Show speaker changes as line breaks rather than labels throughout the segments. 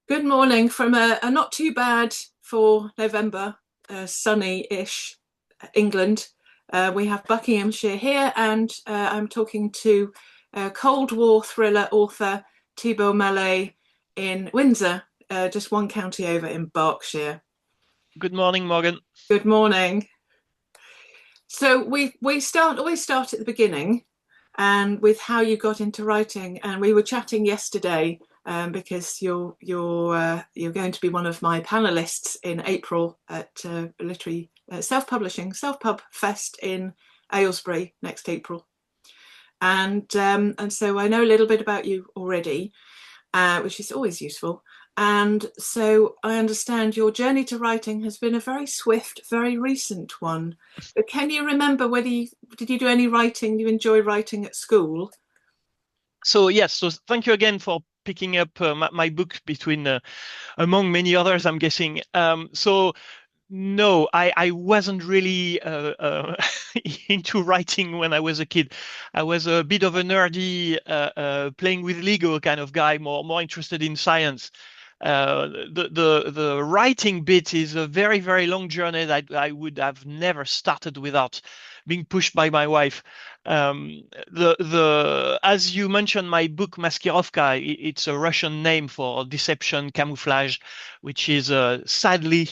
Good morning from a not too bad for November, sunny-ish England. We have Buckinghamshire here, and I'm talking to Cold War thriller author Thibault Mallet in Windsor, just one county over in Berkshire.
Good morning, Morgan.
Good morning. So we always start at the beginning, and with how you got into writing. And we were chatting yesterday because you're going to be one of my panelists in April at Literary Self-Publishing Self-Pub Fest in Aylesbury next April. And so I know a little bit about you already, which is always useful. And so I understand your journey to writing has been a very swift, very recent one. But can you remember whether did you do any writing? Do you enjoy writing at school?
So yes, so thank you again for picking up my book between among many others, I'm guessing. So no, I wasn't really into writing when I was a kid. I was a bit of a nerdy, playing with Lego kind of guy, more interested in science. The writing bit is a very, very long journey that I would have never started without being pushed by my wife. The as you mentioned, my book Maskirovka, it's a Russian name for deception, camouflage, which is sadly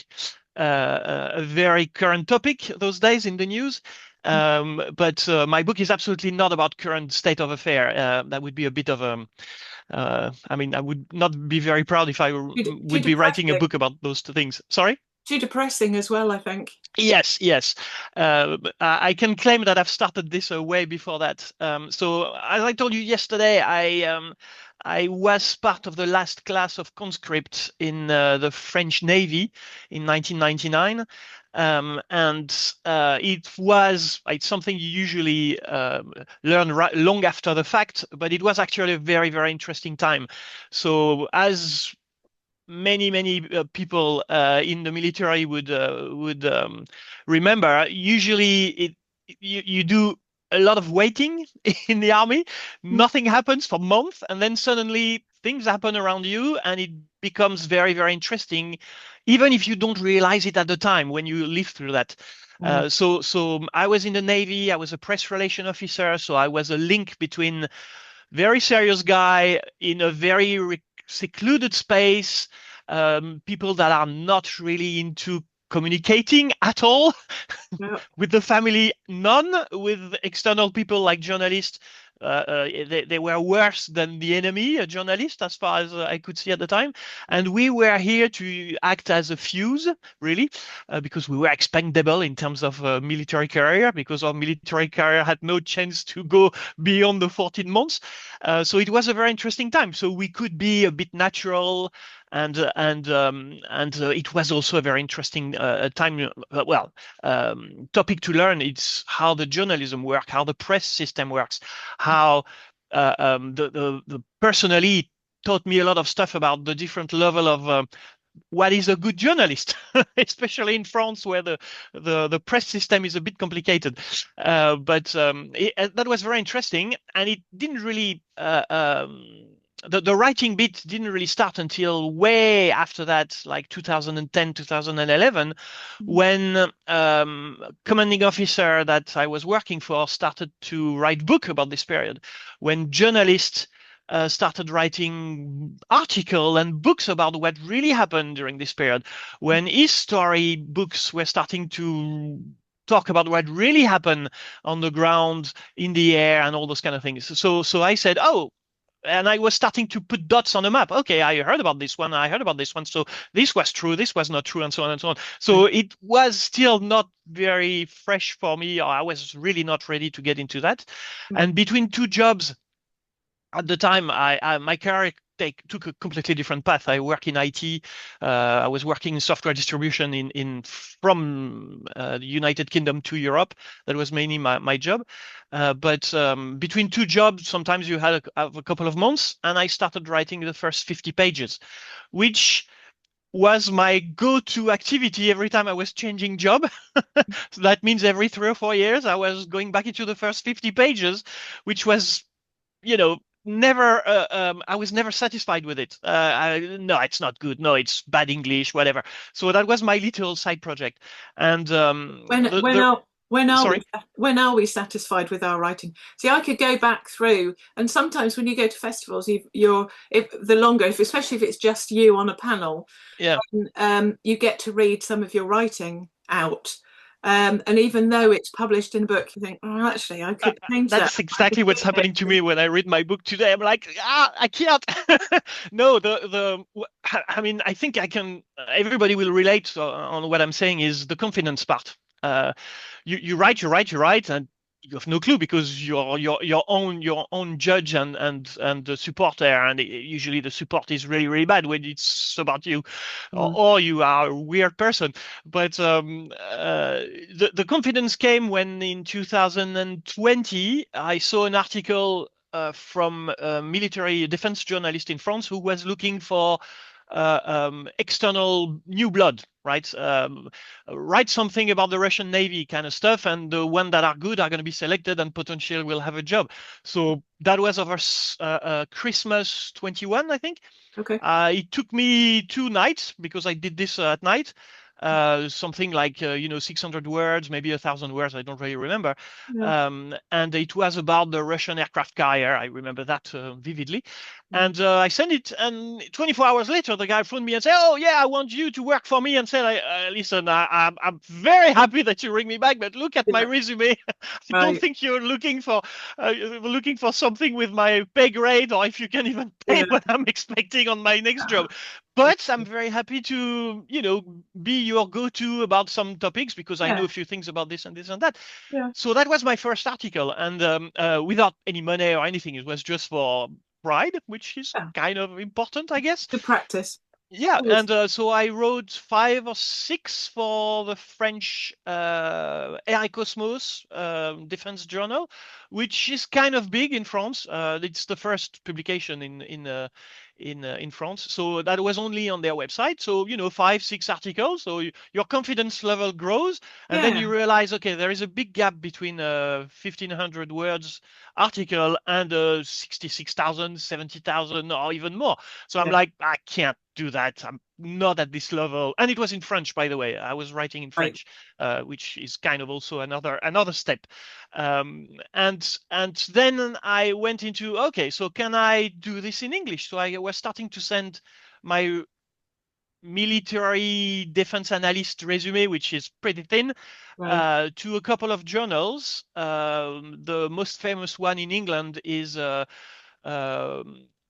a very current topic those days in the news. But my book is absolutely not about current state of affair. That would be a bit of a I mean, I would not be very proud if I
Too
would be writing a
depressing.
book about those two things. Sorry?
Too depressing as well, I think.
Yes, yes. I can claim that I've started this way before that. So, as I told you yesterday, I was part of the last class of conscripts in the French Navy in 1999. And it's something you usually learn long after the fact, but it was actually a very, very interesting time. So, as many people in the military would remember. Usually, you do a lot of waiting in the army. Nothing happens for months, and then suddenly things happen around you, and it becomes very, very interesting, even if you don't realize it at the time when you live through that.
Mm.
So I was in the Navy. I was a press relation officer, so I was a link between very serious guy in a very secluded space, people that are not really into communicating at all
Yeah.
with the family, none with external people like journalists. They were worse than the enemy, a journalist, as far as I could see at the time. And we were here to act as a fuse, really, because we were expendable in terms of military career, because our military career had no chance to go beyond the 14 months. So it was a very interesting time. So we could be a bit natural, and it was also a very interesting time. Topic to learn. It's how the journalism works, how the press system works, how the personally taught me a lot of stuff about the different level of what is a good journalist, especially in France, where the press system is a bit complicated. But that was very interesting, and it didn't really. The writing bit didn't really start until way after that, like 2010, 2011, when commanding officer that I was working for started to write book about this period, when journalists started writing articles and books about what really happened during this period, when history books were starting to talk about what really happened on the ground, in the air, and all those kind of things. So I said, oh, and I was starting to put dots on the map. Okay, I heard about this one. I heard about this one. So this was true. This was not true, and so on and so on. So it was still not very fresh for me. Or I was really not ready to get into that. And between two jobs at the time, my career took a completely different path. I work in IT. I was working in software distribution in from the United Kingdom to Europe. That was mainly my job. But between two jobs, sometimes you had a couple of months, and I started writing the first 50 pages, which was my go-to activity every time I was changing job. So that means every 3 or 4 years, I was going back into the first 50 pages, which was, you know, never I was never satisfied with it. No, it's not good. No, it's bad English, whatever. So that was my little side project. And
When when
the
are when are we
sorry,
when are we satisfied with our writing? See, I could go back through, and sometimes when you go to festivals, you're if the longer, if, especially if it's just you on a panel,
yeah.
you get to read some of your writing out. And even though it's published in a book, you think, oh, actually, I could change that.
That's exactly what's happening to me when I read my book today. I'm like, I can't. No, I mean, I think I can. Everybody will relate on what I'm saying is the confidence part. Uh, you write, and you have no clue because you're your own judge and the support there, and usually the support is really really bad when it's about you,
Mm,
or you are a weird person. But the confidence came when in 2020 I saw an article from a military defense journalist in France who was looking for external new blood, right? Write something about the Russian Navy kind of stuff, and the ones that are good are going to be selected and potentially will have a job. So that was over Christmas 21, I think.
okay.
It took me 2 nights because I did this at night. Something like 600 words, maybe 1,000 words. I don't really remember.
Yeah.
And it was about the Russian aircraft carrier. I remember that vividly.
Mm,
And I sent it, and 24 hours later, the guy phoned me and said, "Oh yeah, I want you to work for me." And said, "Listen, I'm very happy that you ring me back, but look at my
yeah.
resume. I don't
Right.
think you're looking for something with my pay grade, or if you can even pay
Yeah.
what I'm expecting on my next job." But I'm very happy to, be your go-to about some topics because I know
Yeah.
a few things about this and this and that.
Yeah.
So that was my first article, and without any money or anything, it was just for pride, which is
Yeah.
kind of important, I guess.
Good practice.
Yeah,
Always.
and so I wrote 5 or 6 for the French Air et Cosmos defense journal, which is kind of big in France. It's the first publication in France, so that was only on their website. So 5, 6 articles. So your confidence level grows, and then
Yeah.
you realize, okay, there is a big gap between 1,500 words article and 66,000, 70,000, or even more. So I'm
Yeah.
like, I can't do that. I'm not at this level. And it was in French, by the way. I was writing in
Right.
French, which is kind of also another step. And then I went into, okay, so can I do this in English? So I was starting to send my military defense analyst resume, which is pretty thin,
Right.
to a couple of journals. The most famous one in England is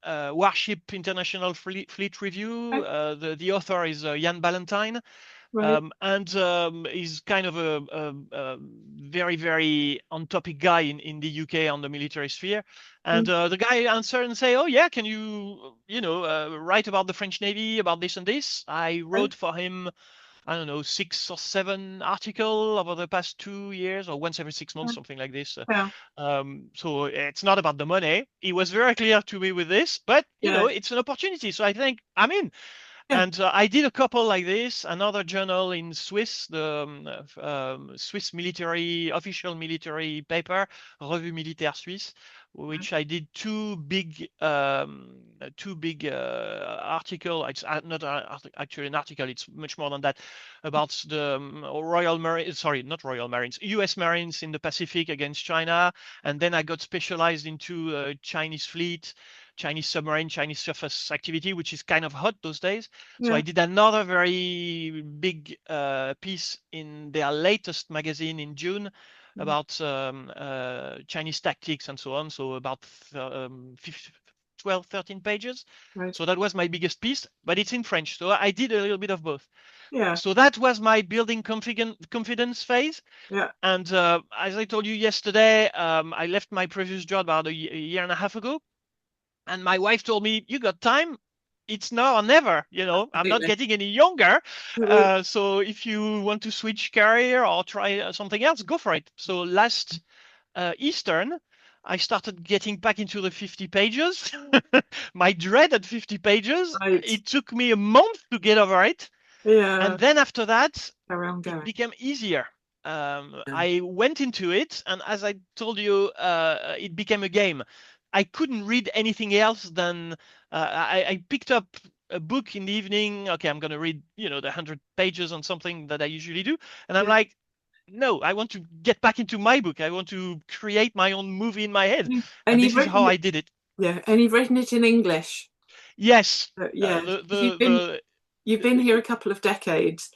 Warship International Fleet Review.
Okay.
The author is Iain Ballantyne,
Right.
and he's kind of a very, very on-topic guy in the UK on the military sphere. And
Mm,
the guy answered and say, "Oh yeah, can write about the French Navy, about this and this?" I
right.
wrote for him, I don't know, 6 or 7 articles over the past 2 years, or once every 6 months,
Yeah.
something like this.
Yeah.
So it's not about the money. He was very clear to me with this, but
Yeah.
it's an opportunity. So I think I'm in.
Yeah.
And I did a couple like this. Another journal in Swiss, the Swiss military official military paper, Revue Militaire Suisse,
Right.
which I did two big article. It's not actually an article. It's much more than that, about the Royal Marines. Sorry, not Royal Marines. U.S. Marines in the Pacific against China. And then I got specialized into Chinese fleet, Chinese submarine, Chinese surface activity, which is kind of hot those days. So I
Yeah.
did another very big piece in their latest magazine in June
Mm,
about Chinese tactics and so on. So about 12, 13 pages.
right.
So that was my biggest piece, but it's in French. So I did a little bit of both.
Yeah.
So that was my building confidence phase.
Yeah.
And as I told you yesterday, I left my previous job about a year and a half ago. And my wife told me, "You got time? It's now or never. I'm not
Absolutely.
getting any younger.
Absolutely.
So if you want to switch career or try something else, go for it." So last Eastern, I started getting back into the 50 pages. My dreaded 50 pages.
Right.
It took me a month to get over it. And
Yeah.
then after that,
Carry on
it
going.
became easier.
Yeah.
I went into it, and as I told you, it became a game. I couldn't read anything else than I picked up a book in the evening. Okay, I'm going to read, the 100 pages on something that I usually do. And I'm
Yeah.
like, no, I want to get back into my book. I want to create my own movie in my head.
And
And
you've
this is how
written
I
it,
did it.
yeah, and you've written it in English.
Yes.
Yeah,
The,
'cause
the, the,
you've been here a couple of decades.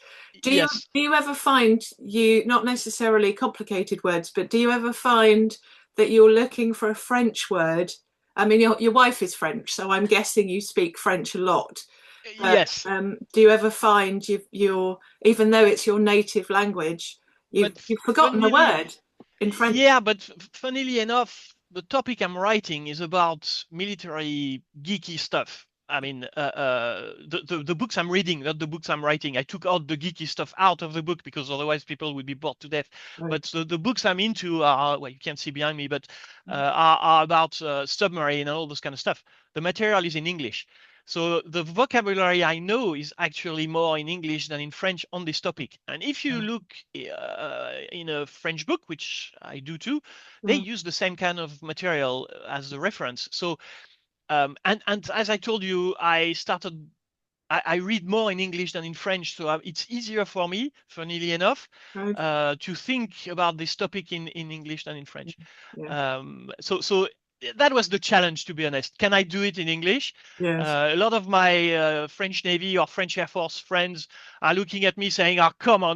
yes.
Do you ever find you, not necessarily complicated words, but do you ever find that you're looking for a French word? I mean, your wife is French, so I'm guessing you speak French a lot. But
Yes.
do you ever find you're, even though it's your native language,
But
you've forgotten the
funnily,
word in French?
yeah, but funnily enough, the topic I'm writing is about military geeky stuff. I mean, the books I'm reading, not the books I'm writing. I took out the geeky stuff out of the book because otherwise people would be bored to death.
Right.
But the books I'm into are, well, you can't see behind me, but are about submarine and all this kind of stuff. The material is in English. So the vocabulary I know is actually more in English than in French on this topic. And if you look in a French book, which I do too, they
Mm,
use the same kind of material as the reference. So and as I told you, I read more in English than in French, so it's easier for me, funnily enough,
right.
to think about this topic in English than in French.
Yeah.
So that was the challenge, to be honest. Can I do it in English?
Yes.
A lot of my French Navy or French Air Force friends are looking at me saying, "Oh, come on,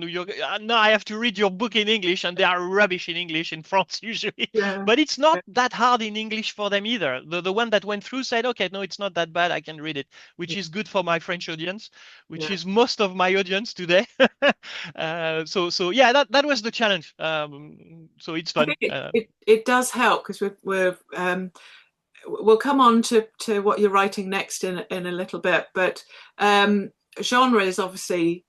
now I have to read your book in English," and they are rubbish in English in France usually.
Yeah.
But it's not that hard in English for them either. The one that went through said, "Okay, no, it's not that bad. I can read it," which
Yeah.
is good for my French audience, which
Yeah.
is most of my audience today. So yeah, that was the challenge. So it's
I
fun.
think it does help because we'll come on to what you're writing next in a little bit, but genre is obviously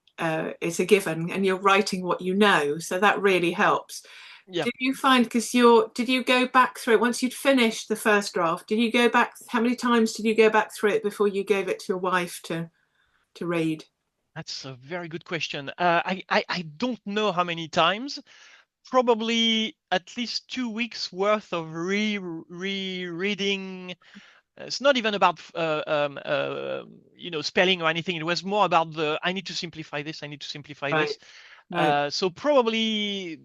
is a given, and you're writing what you know, so that really helps.
Yeah.
Did you find did you go back through it once you'd finished the first draft? Did you go back? How many times did you go back through it before you gave it to your wife to read?
That's a very good question. I don't know how many times. Probably at least 2 weeks worth of rereading. It's not even about spelling or anything. It was more about the I need to simplify this. I need to simplify
Right,
this.
right.
So probably,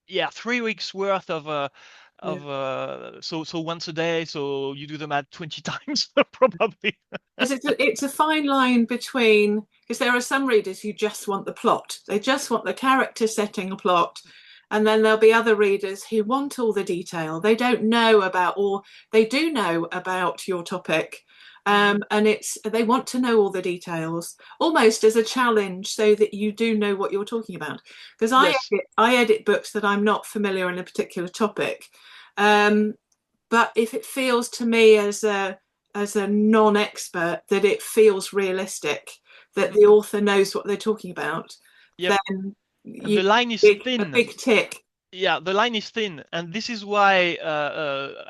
yeah, 3 weeks worth
Yeah.
so once a day. So you do them at 20 times probably.
Because it's a fine line between, because there are some readers who just want the plot. They just want the character setting a plot. And then there'll be other readers who want all the detail. They don't know about, or they do know about your topic. And they want to know all the details, almost as a challenge, so that you do know what you're talking about. Because
Yes.
I edit books that I'm not familiar in a particular topic. Um, but if it feels to me as a non-expert that it feels realistic, that the
Mhm.
author knows what they're talking about,
Yep.
then
And
you
the line is
a
thin.
big tick.
Yeah, the line is thin, and this is why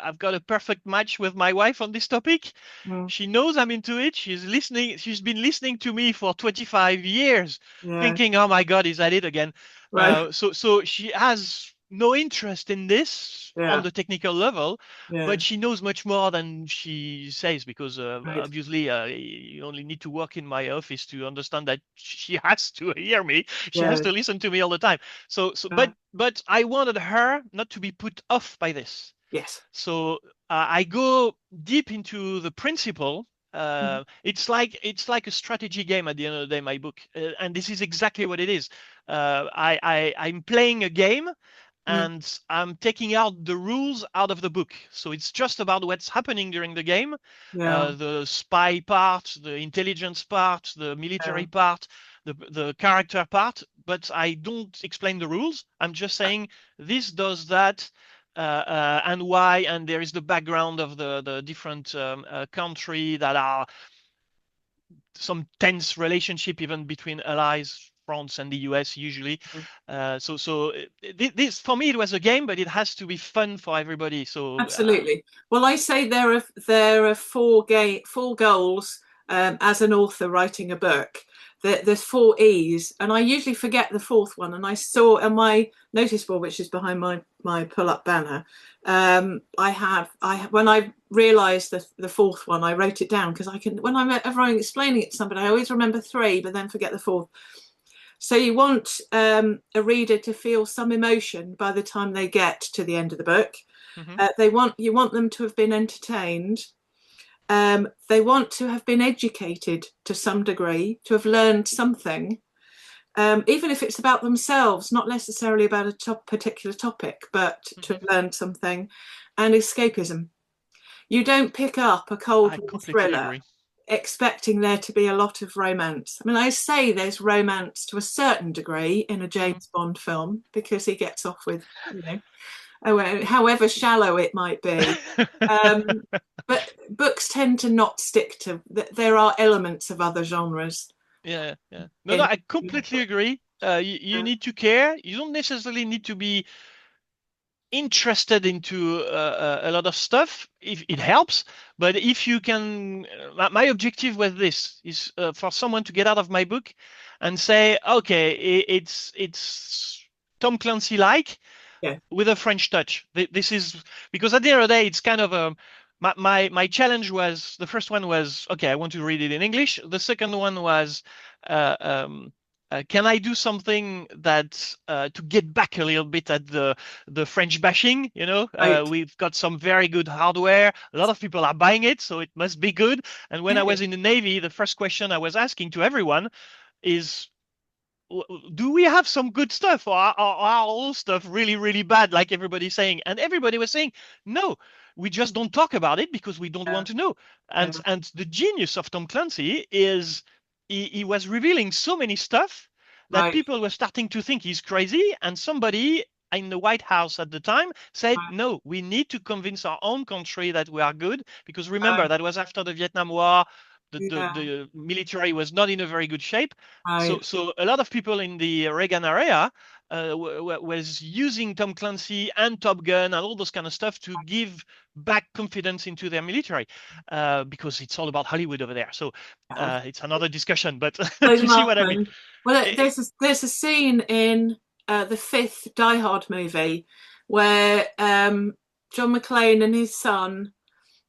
I've got a perfect match with my wife on this topic.
Mm,
She knows I'm into it. She's listening. She's been listening to me for 25 years,
yeah,
thinking, "Oh my God, he's at it again."
right.
So she has no interest in this on
Yeah,
the technical level,
yeah,
but she knows much more than she says because
right.
obviously you only need to work in my office to understand that she has to hear me. She has
Yeah,
to listen to me all the time.
uh,
But I wanted her not to be put off by this.
yes.
So I go deep into the principle.
Mhm.
It's like a strategy game at the end of the day, my book, and this is exactly what it is. I'm playing a game,
Mm,
and I'm taking out the rules out of the book. So it's just about what's happening during the game,
yeah,
the spy part, the intelligence part, the
yeah,
military part, the character part. But I don't explain the rules. I'm just saying this does that. And why, and there is the background of the different country that are some tense relationship even between allies, France and the US usually.
mm,
This for me it was a game, but it has to be fun for everybody. So
absolutely. Well, I say there are four goals as an author writing a book. There's 4 E's, and I usually forget the fourth one. And I saw on my notice board, which is behind my pull-up banner, when I realised the fourth one, I wrote it down because I can, whenever I'm explaining it to somebody, I always remember 3, but then forget the fourth. So you want a reader to feel some emotion by the time they get to the end of the book. You want them to have been entertained. They want to have been educated to some degree, to have learned something, even if it's about themselves, not necessarily about a particular topic, but to have learned something. And escapism. You don't pick up a Cold War thriller expecting there to be a lot of romance. I mean, I say there's romance to a certain degree in a James Bond film because he gets off with, however shallow it might be. But books tend to not stick to, there are elements of other genres.
Yeah. No, I completely agree. You need to care. You don't necessarily need to be interested into a lot of stuff if it helps, but if you can, my objective with this is for someone to get out of my book and say, okay, it's Tom Clancy like with a French touch. This is because at the end of the day it's kind of my challenge was, the first one was, okay, I want to read it in English. The second one was can I do something that to get back a little bit at the French bashing? We've got some very good hardware. A lot of people are buying it, so it must be good. And when I was in the Navy, the first question I was asking to everyone is, do we have some good stuff, or are all stuff really, really bad, like everybody's saying? And everybody was saying, no, we just don't talk about it because we don't want to know. And the genius of Tom Clancy is he was revealing so many stuff that people were starting to think he's crazy. And somebody in the White House at the time said, no, we need to convince our own country that we are good. Because remember, that was after the Vietnam War. The military was not in a very good shape. So a lot of people in the Reagan area was using Tom Clancy and Top Gun and all those kind of stuff to give back confidence into their military, because it's all about Hollywood over there. So it's another discussion, but you see what I mean?
Well, there's a scene in the 5th Die Hard movie where John McClane and his son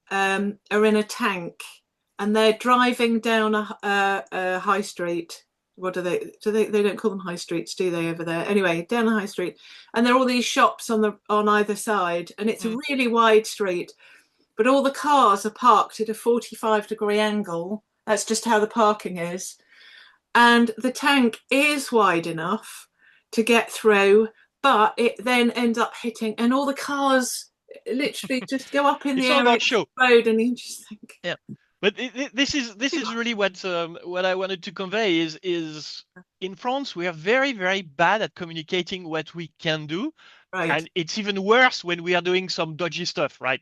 are in a tank and they're driving down a high street. What do they? They don't call them high streets, do they, over there? Anyway, down the high street, and there are all these shops on either side, and it's a really wide street, but all the cars are parked at a 45-degree angle. That's just how the parking is, and the tank is wide enough to get through, but it then ends up hitting, and all the cars literally just go up in the air, road, and you just think,
yeah. But this is really what I wanted to convey is in France we are very, very bad at communicating what we can do, and it's even worse when we are doing some dodgy stuff, right?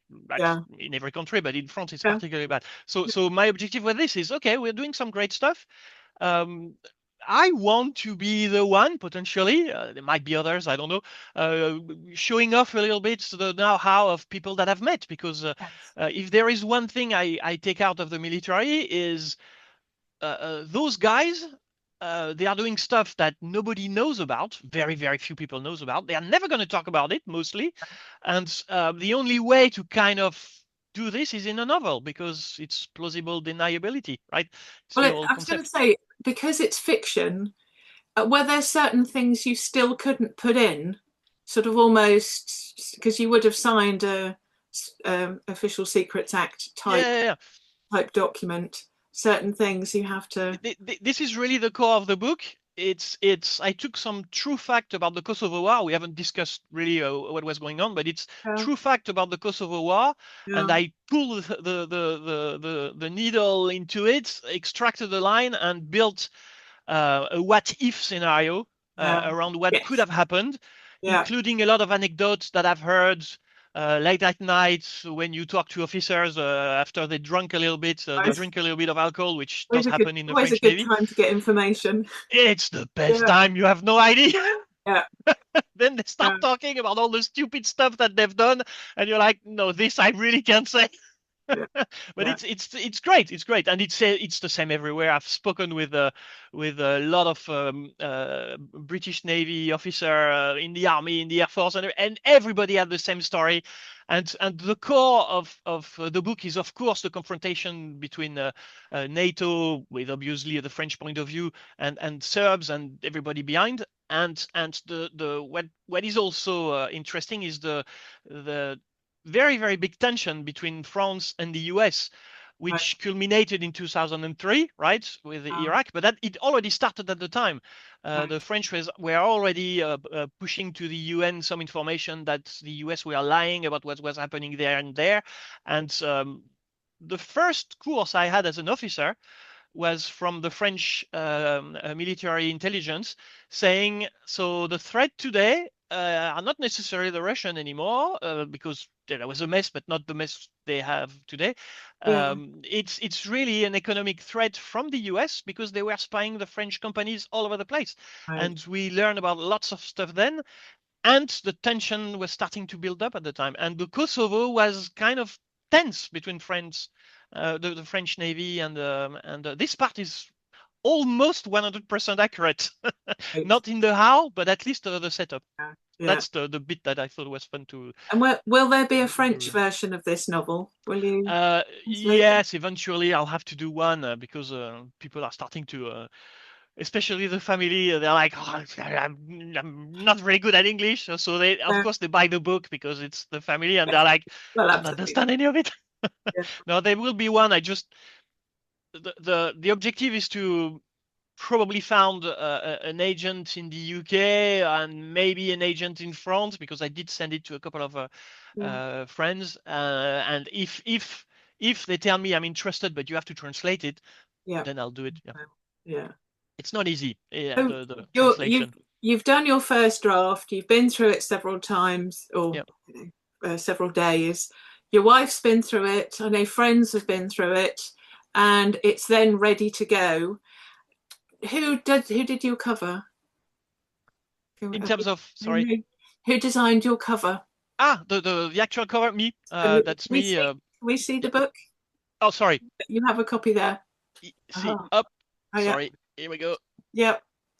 In every country, but in France it's particularly bad. So my objective with this is, okay, we're doing some great stuff. I want to be the one, potentially, there might be others, I don't know, showing off a little bit the know-how of people that I've met, because if there is one thing I take out of the military is those guys, they are doing stuff that nobody knows about, very, very few people knows about. They are never going to talk about it, mostly. And the only way to kind of do this is in a novel, because it's plausible deniability, right?
Well, I was going to say, because it's fiction, were there certain things you still couldn't put in, sort of almost because you would have signed a Official Secrets Act type document? Certain things you have to.
This is really the core of the book. I took some true fact about the Kosovo War. We haven't discussed really what was going on, but it's true fact about the Kosovo War, and I pulled the needle into it, extracted the line, and built a what-if scenario around what could have happened, including a lot of anecdotes that I've heard late at night when you talk to officers after they drunk a little bit, they drink a little bit of alcohol, which does happen in the French Navy.
Always a good time to get information.
It's the best time. You have no idea. Then they start talking about all the stupid stuff that they've done, and you're like, no, this I really can't say.
Yeah.
But
Yeah.
it's great. It's great, and it's the same everywhere. I've spoken with a lot of British Navy officer in the army, in the Air Force, and everybody had the same story. And the core of the book is, of course, the confrontation between NATO, with obviously the French point of view, and Serbs and everybody behind. And the what is also interesting is the very, very big tension between France and the US,
Right.
which culminated in 2003, right, with Iraq. But that it already started at the time.
Right.
The French were already pushing to the UN some information that the US were lying about what was happening there and there. And the first course I had as an officer was from the French military intelligence saying, so the threat today are not necessarily the Russian anymore, because there was a mess, but not the mess they have today.
Yeah.
It's really an economic threat from the US because they were spying the French companies all over the place.
Right.
And we learned about lots of stuff then. And the tension was starting to build up at the time. And the Kosovo was kind of tense between France, the French Navy, and this part is almost 100% accurate.
Right.
Not in the how, but at least the setup.
Yeah. Yeah.
That's the bit that I thought was fun to
And will there be a
to
French
read.
version of this novel? Will you translate it?
Yes, eventually I'll have to do one because people are starting to, especially the family, they're like, oh, I'm not very good at English, so they, of
Yeah.
course, they buy the book because it's the family, and they're like,
Well,
I don't
absolutely.
understand any of it.
Yeah.
No, there will be one. I just the objective is to probably found an agent in the UK and maybe an agent in France because I did send it to a couple of
Yeah.
friends. And if they tell me I'm interested, but you have to translate it,
Yeah.
then I'll do it. Yeah,
Yeah.
it's not easy. Yeah,
So
the
you're, you've
translation.
you've done your first draft. You've been through it several times, or
Yeah.
several days. Your wife's been through it. I know friends have been through it, and it's then ready to go. Who did you cover?
In terms of, sorry.
Who designed your cover?
The actual cover, me.
Can
That's
we
me.
see? Can we see the
Yeah.
book?
Oh, sorry.
You have a copy there.
See
Oh,
up.
oh yeah,
Sorry. Here we go.
yeah,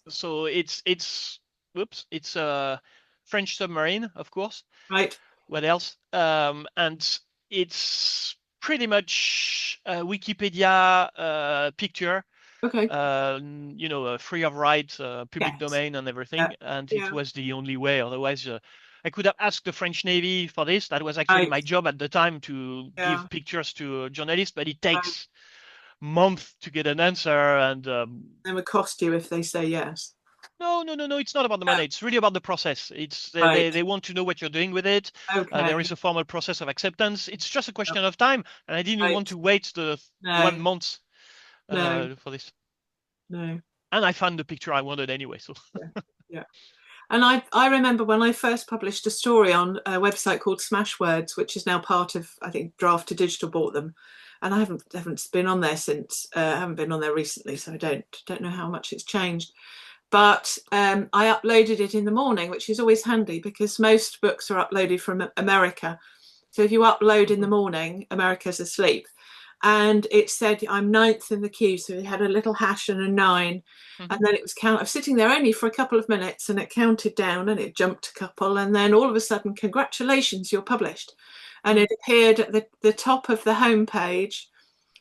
So it's whoops, it's a French submarine, of course.
right.
What else? And it's pretty much a Wikipedia picture,
Okay.
free of rights, public
Yes.
domain and
Yeah.
everything. And it
Yeah.
was the only way. Otherwise, I could have asked the French Navy for this. That was actually
Right.
my job at the time to
Yeah.
give pictures to journalists, but it
Right.
takes months to get an answer. And
It would cost you if they say yes.
no, no, no, no. It's not about the
Yeah.
money. It's really about the process. It's
Right.
they want to know what you're doing with it. There
Okay.
is a formal process of acceptance. It's just a question of time, and I didn't want
Right.
to wait the one
No.
month
No.
for this.
No.
And I found the picture I wanted anyway. So
Yeah. Yeah. And I remember when I first published a story on a website called Smashwords, which is now part of, I think, Draft to Digital bought them, and I haven't been on there since. I haven't been on there recently, so I don't know how much it's changed. But I uploaded it in the morning, which is always handy because most books are uploaded from America. So if you upload in the morning, America's asleep. And it said I'm ninth in the queue. So it had a little hash and a 9. And then it was I was sitting there only for a couple of minutes and it counted down and it jumped a couple. And then all of a sudden, congratulations, you're published. And it appeared at the top of the homepage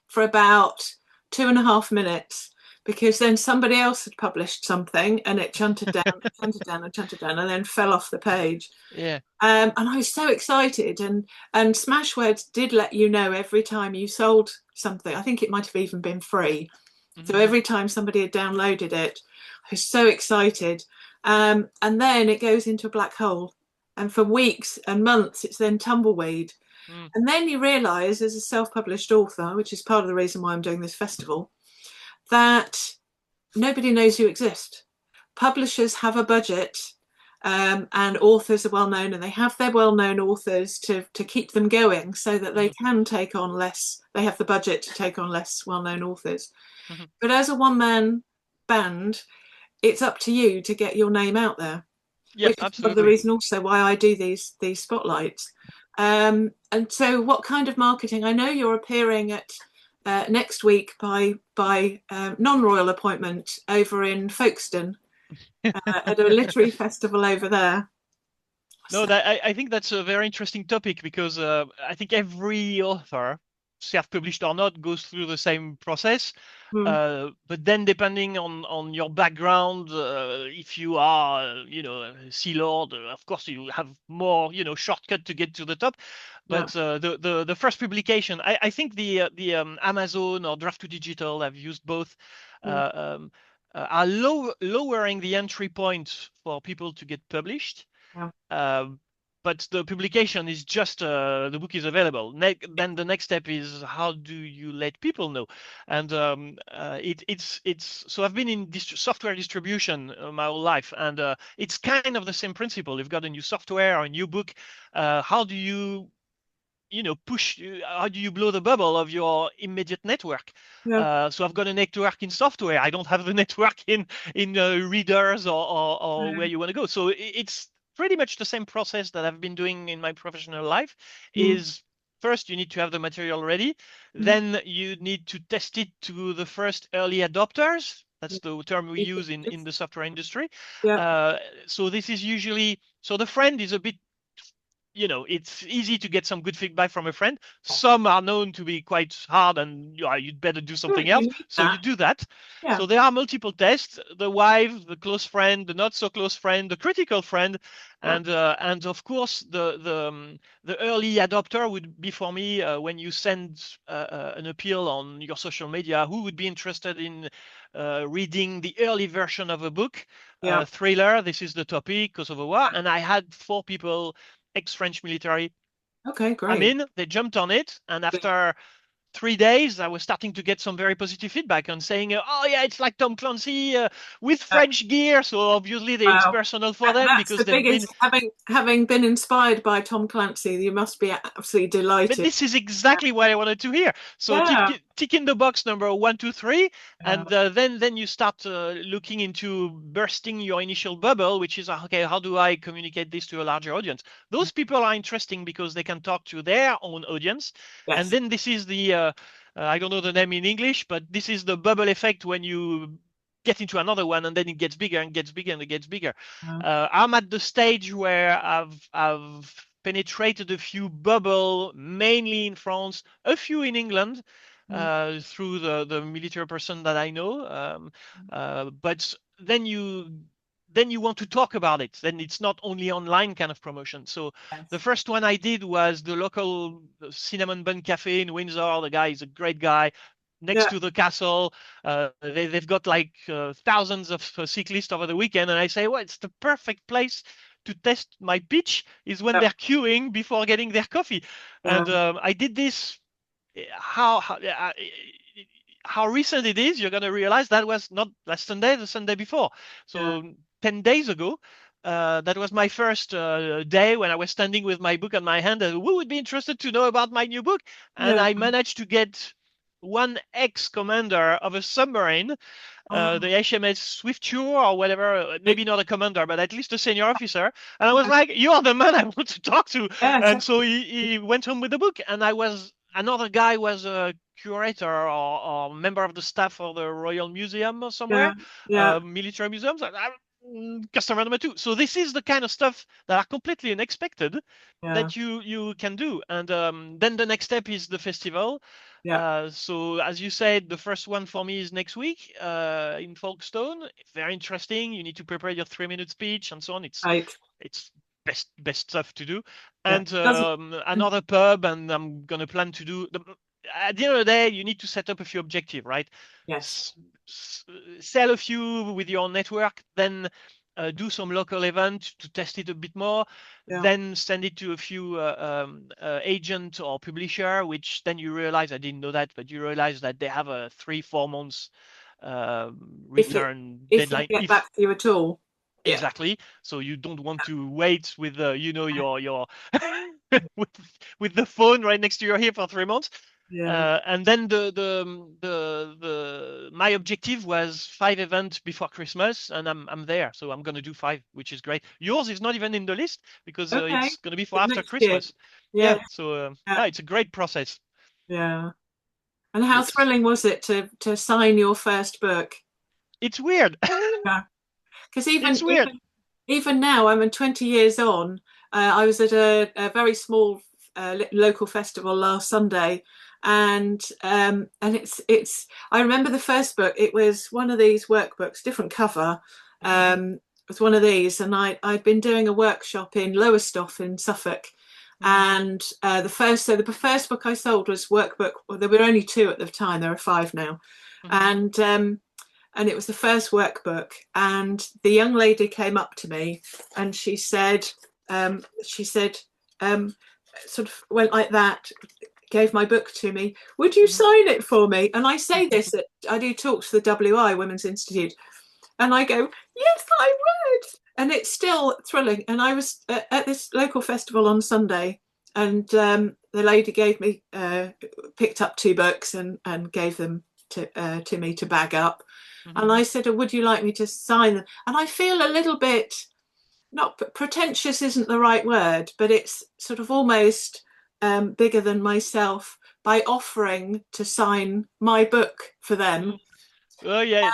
for about 2.5 minutes because then somebody else had published something and it chunted down, chunted down, and chunted down, and then fell off the page.
yeah.
And I was so excited. And Smashwords did let you know every time you sold something. I think it might have even been free. So every time somebody had downloaded it, I was so excited. And then it goes into a black hole. And for weeks and months, it's then tumbleweed. And then you realise, as a self-published author, which is part of the reason why I'm doing this festival, that nobody knows you exist. Publishers have a budget, and authors are well known, and they have their well-known authors to keep them going so that they can take on less. They have the budget to take on less well-known authors. But as a one-man band, it's up to you to get your name out there,
Yep,
which is part of the
absolutely.
reason also why I do these spotlights. And so, what kind of marketing? I know you're appearing at next week by non-royal appointment over in Folkestone at a literary festival over there.
No,
So,
I think that's a very interesting topic because I think every author, self-published or not, goes through the same process.
mm,
But then, depending on your background, if you are, a sea lord, of course you have more, shortcut to get to the top.
yeah,
But the first publication, I think the Amazon or Draft to Digital, I've used both,
mm,
uh, um, are lowering the entry point for people to get published.
yeah,
Um, but the publication is just the book is available. Then the next step is how do you let people know? And it's so I've been in software distribution my whole life, and it's kind of the same principle. You've got a new software or a new book. How do you push, how do you blow the bubble of your immediate network?
yeah,
So I've got a network in software. I don't have the network in readers or where
yeah,
you want to go. So it's pretty much the same process that I've been doing in my professional life.
mm,
Is first you need to have the material ready,
mm,
then you need to test it to the first early adopters.
yeah,
That's the term we use in the software industry.
yeah,
Uh, so this is usually, so the friend is a bit, it's easy to get some good feedback from a friend. Some are known to be quite hard and you'd better do
yeah,
something
you
else.
need
So
that.
you do that.
Yeah,
So there are multiple tests, the wife, the close friend, the not so close friend, the critical friend.
yeah,
And of course, the early adopter would be for me when you send an appeal on your social media, who would be interested in reading the early version of a book,
yeah.
thriller, this is the topic, Kosovo War. And I had 4 people, ex-French military.
Okay,
I'm
great.
in, they jumped on it, and
Yeah,
after 3 days, I was starting to get some very positive feedback on saying, "Oh yeah, it's like Tom Clancy with French gear." So obviously, it's
wow.
personal for them
That's
because
the
they've been.
biggest. Having been inspired by Tom Clancy, you must be absolutely
But
delighted.
this is exactly what I wanted to hear. So
Yeah,
tick in the box number 1, 2, 3,
yeah,
and then you start looking into bursting your initial bubble, which is okay. How do I communicate this to a larger audience? Those people are interesting because they can talk to their own audience, and
yes,
then this is the I don't know the name in English, but this is the bubble effect when you get into another one and then it gets bigger and gets bigger and it gets bigger.
yeah,
I'm at the stage where I've penetrated a few bubble, mainly in France, a few in England,
mm,
through the military person that I know. But then you want to talk about it. Then it's not only online kind of promotion. So the
yes,
first one I did was the local Cinnamon Bun Cafe in Windsor. The guy is a great guy. Next
yeah,
to the castle, they've got like thousands of cyclists over the weekend, and I say, well, it's the perfect place to test my pitch is when
yeah,
they're queuing before getting their coffee.
yeah,
And I did this. How recent it is, you're going to realize that was not last Sunday, the Sunday before.
yeah,
So 10 days ago, that was my first day when I was standing with my book in my hand. And who would be interested to know about my new book? And
yeah.
I managed to get one ex-commander of a submarine, the
Oh,
HMS Swifture or whatever,
it,
maybe not a commander, but at least a senior officer. And I was like, "You're the man I want to talk to."
yes,
And so he went home with the book, and another guy was a curator or member of the staff of the Royal Museum or
yeah,
somewhere,
yeah,
military museums. Customer number 2. So this is the kind of stuff that are completely unexpected
yeah,
that you can do. And then the next step is the festival.
yeah.
So as you said, the first one for me is next week in Folkestone. Very interesting. You need to prepare your 3-minute speech and so on.
Right.
It's best stuff to do.
Yeah.
And
Doesn't.
another pub, and I'm gonna plan to do. At the end of the day, you need to set up a few objectives, right?
Yes.
S- s- Sell a few with your network, then do some local event to test it a bit more,
Yeah.
then send it to a few agent or publisher, which then you realize, I didn't know that, but you realize that they have a 3-4 months
If it
return
if they
deadline
get
if
back to you at all. Yeah.
exactly. So you don't want to wait with your with with the phone right next to your ear for 3 months.
Yeah.
And then the my objective was 5 events before Christmas, and I'm there. So I'm going to do 5, which is great. Yours is not even in the list because
Okay.
it's going to be for
But
after
next year.
Christmas. Yeah.
Yes.
So
Yeah.
it's a great process.
Yeah. And how
It's
thrilling was it to sign your first book?
it's weird.
Yeah. Because
It's weird.
even now, I'm 20 years on. I was at a very small local festival last Sunday, and it's. I remember the first book. It was one of these workbooks, different cover. It was one of these, and I'd been doing a workshop in Lowestoft in Suffolk,
Mm-hmm.
and the first book I sold was workbook. Well, there were only 2 at the time. There are 5 now,
Mm-hmm.
and it was the first workbook. And the young lady came up to me, and she said, sort of went like that, gave my book to me. Would you
Mm-hmm.
sign it for me? And I say this, I do talks to the WI Women's Institute, and I go, yes, I would. And it's still thrilling. And I was at this local festival on Sunday, and the lady gave me, picked up 2 books and gave them to me to bag up. And I said, oh, would you like me to sign them? And I feel a little bit, not pretentious isn't the right word, but it's sort of almost bigger than myself by offering to sign my book for
Mm-hmm.
them.
Oh yeah,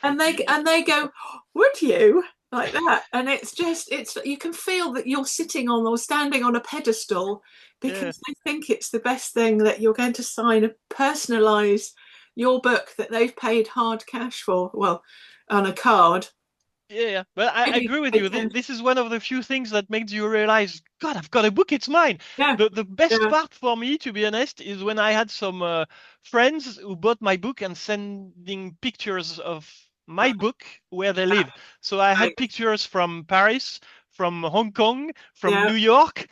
And they go, would you? Like that. And it's you can feel that you're sitting on or standing on a pedestal
yeah.
because they think it's the best thing that you're going to sign a personalize your book that they've paid hard cash for, well, on a card.
Yeah, but I agree with you. This is one of the few things that makes you realize, God, I've got a book, it's mine.
Yeah,
The best
yeah,
part for me, to be honest, is when I had some friends who bought my book and sending pictures of my book where they live. So I had
right,
pictures from Paris, from Hong Kong, from
yeah,
New York,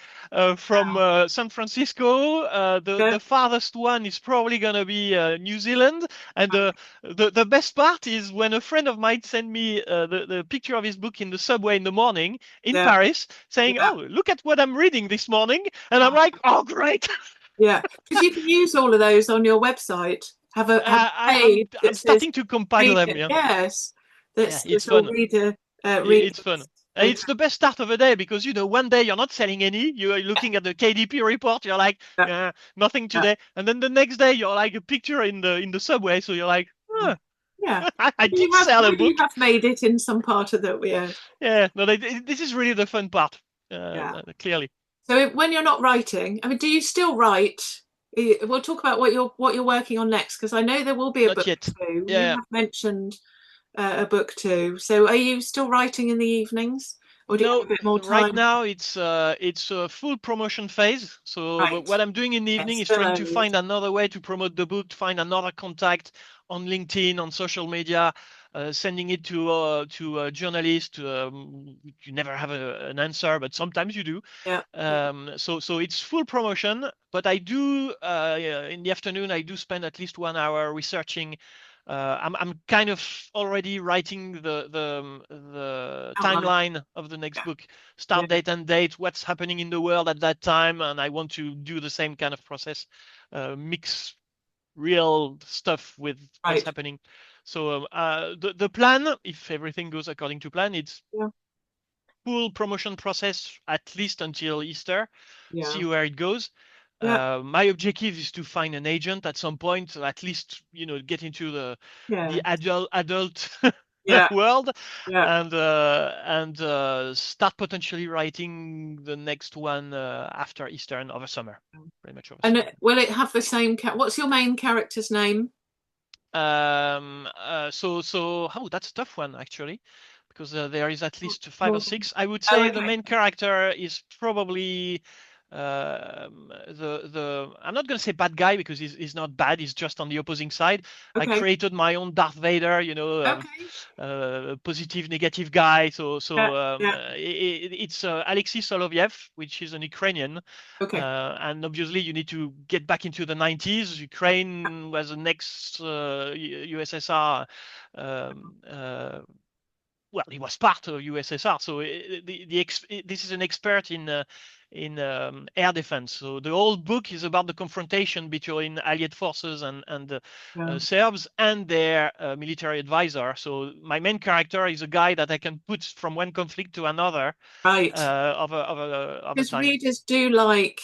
from San Francisco. The
yeah,
farthest one is probably gonna be New Zealand, and the best part is when a friend of mine sent me the picture of his book in the subway in the morning in
yeah,
Paris, saying,
yeah,
"Oh, look at what I'm reading this morning," and I'm like, "Oh, great!"
yeah. Because you can use all of those on your website. Have a page
I'm
that says
starting to compile
reader.
them. Yeah,
Yes, that
yeah, it's
says all
fun.
reader.
It's fun. It's the best start of a day because one day you're not selling any. You're looking at the KDP report. You're like,
Yeah,
nothing
yeah,
today. And then the next day you're like a picture in the subway. So you're like,
yeah. Yeah.
I did sell a
Would you
book.
have made it in some part of the
Yeah, no, this is really the fun part.
yeah.
Clearly,
So when you're not writing, I mean, do you still write? We'll talk about what you're working on next because I know there will be a
not
book
yet.
too. You
Yeah,
have mentioned a book too. So are you still writing in the evenings, or do you have
no.
a bit more
Right
time?
now it's a full promotion phase. So
Right.
what I'm doing in the evening
It's
is
still
trying to
early.
find another way to promote the book, to find another contact on LinkedIn, on social media, sending it to a journalist. You never have an answer, but sometimes you do.
Yeah.
So it's full promotion, but I do yeah, in the afternoon I do spend at least 1 hour researching. I'm kind of already writing the
Outline.
timeline of the next
Yeah.
book,
Yeah.
start date and date, what's happening in the world at that time, and I want to do the same kind of process, mix real stuff with what's
Right.
happening. So the plan, if everything goes according to plan, it's
Yeah.
full promotion process at least until Easter,
Yeah.
see where it goes.
Yeah.
My objective is to find an agent at some point, so at least get into
Yeah.
the adult
Yeah.
world,
Yeah.
and start potentially writing the next one after Easter and over summer, pretty much over
And
summer.
will it have the same? What's your main character's name?
So that's a tough one actually, because there is at least five or
Morgen.
six. I would
Oh,
say the
okay.
main character is probably the I'm not gonna say bad guy because he's not bad. He's just on the opposing side. I
Okay.
created my own Darth Vader,
Okay.
positive, negative guy.
Yeah. Yeah.
It's Alexei Soloviev, which is an Ukrainian,
Okay.
and obviously, you need to get back into the 90s. Ukraine was the next USSR. Um, uh, well, he was part of USSR, so this is an expert air defense. So the whole book is about the confrontation between Allied forces and the
Yeah.
Serbs and their military advisor. So my main character is a guy that I can put from one conflict to another
Right.
of a
Because
time.
readers do like,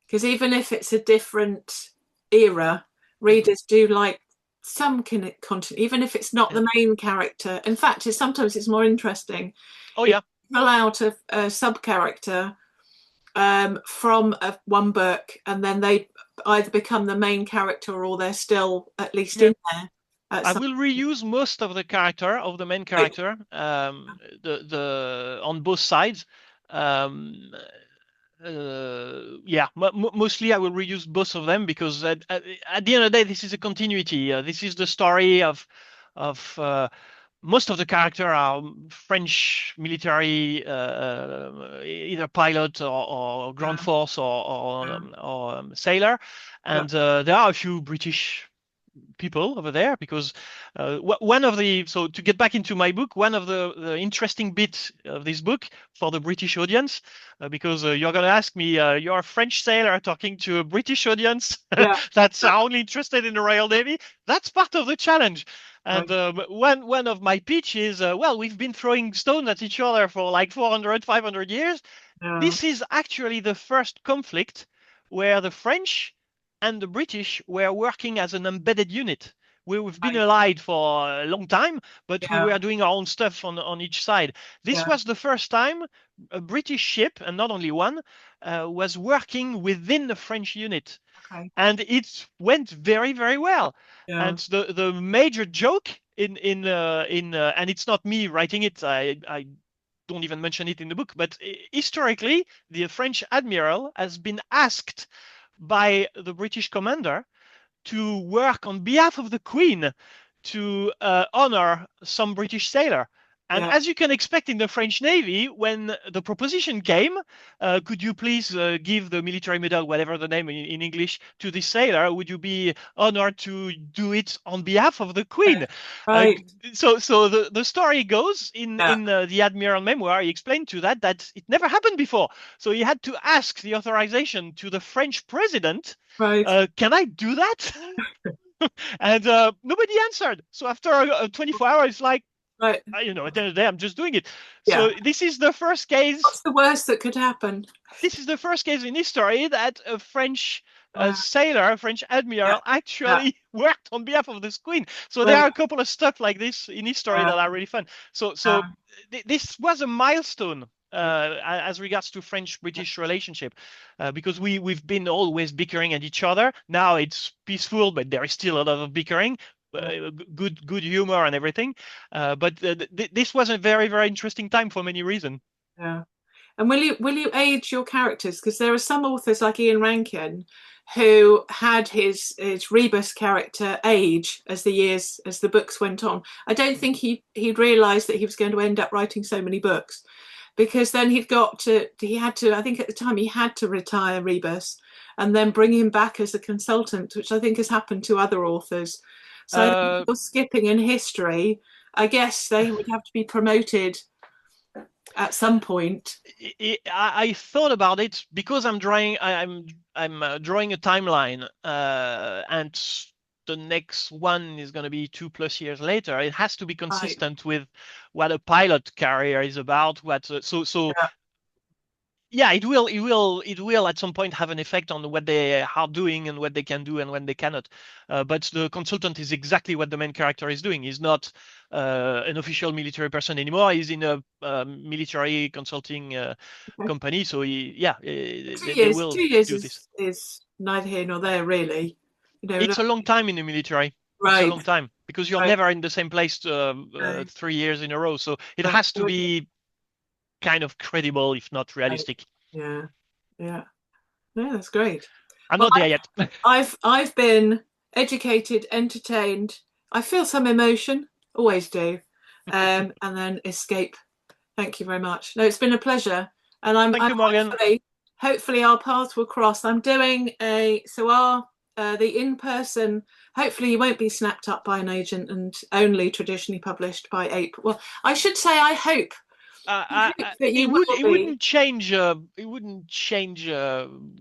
because even if it's a different era,
Mhm.
readers do like some content, even if it's not
Yeah.
the main character. In fact, sometimes it's more interesting
Oh
if
yeah,
you pull out a sub character from one book, and then they either become the main character or they're still at least
yeah.
in there at
I
some
will reuse most of the character of the main
point.
character, the on both sides. Um, yeah, mostly I will reuse both of them because at the end of the day, this is a continuity. This is the story of most of the character are French military, either pilot or ground force or sailor,
Yeah,
and there are a few British people over there because one of the so to get back into my book, one of the interesting bits of this book for the British audience, because you're going to ask me, you're a French sailor talking to a British audience
yeah,
that's only interested in the Royal Navy. That's part of the challenge. And
right,
one of my pitch is, well, we've been throwing stones at each other for like 400, 500 years.
yeah,
This is actually the first conflict where the French and the British were working as an embedded unit. We've been
right,
allied for a long time, but we
yeah,
were doing our own stuff on each side. This
yeah,
was the first time a British ship, and not only one, was working within the French unit.
okay,
And it went very, very well.
yeah,
And the major joke and it's not me writing it. I don't even mention it in the book, but historically, the French admiral has been asked by the British commander to work on behalf of the Queen to honor some British sailor. And
yeah,
as you can expect in the French Navy, when the proposition came, could you please give the military medal, whatever the name in English, to this sailor? Would you be honored to do it on behalf of the Queen? Uh,
right,
so the story goes
yeah,
in the Admiral memoir, he explained to that it never happened before. So he had to ask the authorization to the French president,
right,
can I do that? And nobody answered. So after 24 hours, it's like,
right,
at the end of the day, I'm just doing it.
yeah.
So this is the first case.
What's the worst that could happen?
This is the first case in history that a French
Wow,
sailor, a French
yeah,
admiral,
yeah,
actually worked on behalf of this queen. So there
right,
are a couple of stuff like this in history that are really fun. So
yeah,
this was a milestone as regards to French-British relationship, because we've been always bickering at each other. Now it's peaceful, but there is still a lot of bickering.
yeah,
Good humor and everything, but this was a very, very interesting time for many reasons.
yeah. And will you age your characters? Because there are some authors like Ian Rankin who had his rebus character age as the books went on. I don't think he'd realised that he was going to end up writing so many books, because then he had to, I think at the time he had to retire rebus and then bring him back as a consultant, which I think has happened to other authors. So I think
Uh,
you're skipping in history. I guess they would have to be promoted at some point.
I thought about it because I'm drawing a timeline, and the next one is going to be 2+ years later. It has to be
Right.
consistent with what a pilot career is about. So
Yeah.
yeah, it will at some point have an effect on what they are doing and what they can do and when they cannot. But the consultant is exactly what the main character is doing. He's not an official military person anymore. He's in a military consulting
Okay.
company. So yeah,
Two
they
years.
will
2 years
do this.
is neither here nor there, really.
It's a long time in the military. It's a
Right,
long time because you're
right,
never in the same place
no,
3 years in a row. So it
right,
has to be kind of credible, if not
right.
realistic.
Yeah, yeah. No, that's great.
I'm
Well,
not there yet.
I've been educated, entertained. I feel some emotion, always do, and then escape. Thank you very much. No, it's been a pleasure, and
Thank
I'm
you, Morgan.
hopefully our paths will cross. I'm doing our the in person. Hopefully, you won't be snapped up by an agent and only traditionally published by April. Well, I should say I hope hope that you will
It
be.
wouldn't change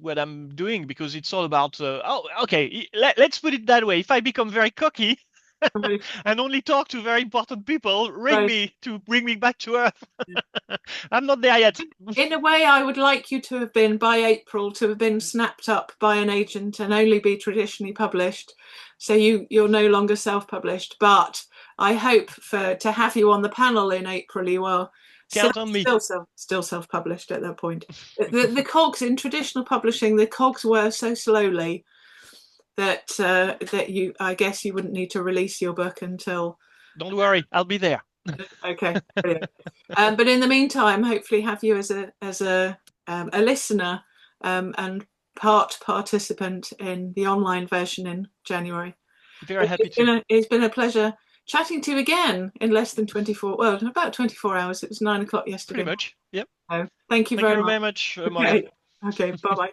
what I'm doing because it's all about oh, okay, let's put it that way. If I become very cocky and only talk to very important people, ring
Right.
me to bring me back to earth. I'm not there yet.
In a way, I would like you to have been by April to have been snapped up by an agent and only be traditionally published. So you're no longer self-published. But I hope to have you on the panel in April. You are
Count on me.
still self-published at that point. The cogs in traditional publishing, the cogs were so slowly that that I guess you wouldn't need to release your book until.
Don't worry, I'll be there.
Okay, brilliant. But in the meantime, hopefully have you as a listener and participant in the online version in January.
Very happy to.
It's been a pleasure chatting to you again in less than 24, well, about 24 hours. It was 9 o'clock yesterday.
Pretty much. Yep.
So thank you
Thank
very
you
much.
very much, Morgen.
Okay, okay, bye-bye.